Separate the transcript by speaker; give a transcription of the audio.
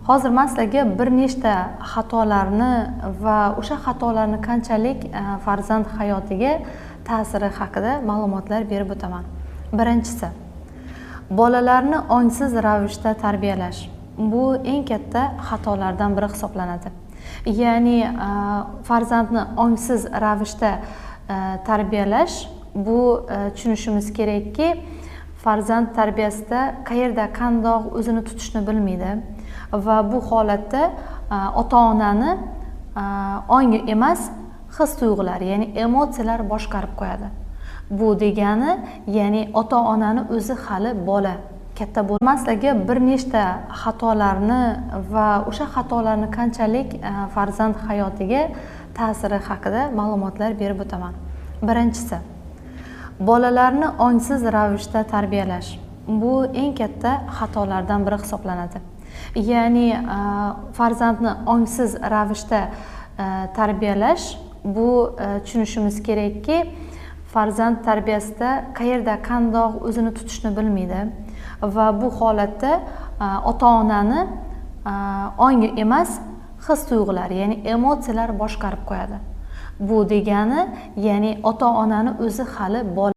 Speaker 1: Hozir men sizlarga bir nechta xatolarni va o'sha xatolarni qanchalik farzand hayotiga ta'siri haqida ma'lumotlar berib o'taman. Birinchisi, bolalarni ongsiz ravishda tarbiyalash. Bu eng katta xatolardan biri hisoblanadi. Ya'ni farzandni ongsiz ravishda tarbiyalash, bu tushunishimiz kerakki, farzand tarbiyasida qayerda qandoq o'zini tutishni bilmaydi va bu holatda ota-onani ongi emas, his-tuyg'ular, ya'ni emotsiyalar boshqarib qo'yadi. Bu degani, ya'ni ota-onani o'zi hali bola, katta bo'lmaslarga bir nechta xatolarni va o'sha xatolarni qanchalik farzand hayotiga ta'siri haqida ma'lumotlar berib o'taman. Birinchisi, bolalarni ongsiz ravishda tarbiyalash. Bu eng katta xatolardan biri hisoblanadi. Ya'ni farzandni ongsiz ravishda tarbiyalash, bu tushunishimiz kerakki, farzand tarbiyasida qayerda qandoq o'zini tutishni bilmaydi va bu holatda ota-onani ongi emas, his-tuyg'ular, ya'ni emotsiyalar boshqarib qo'yadi. Bu degani, ya'ni ota-onani o'zi hali bola.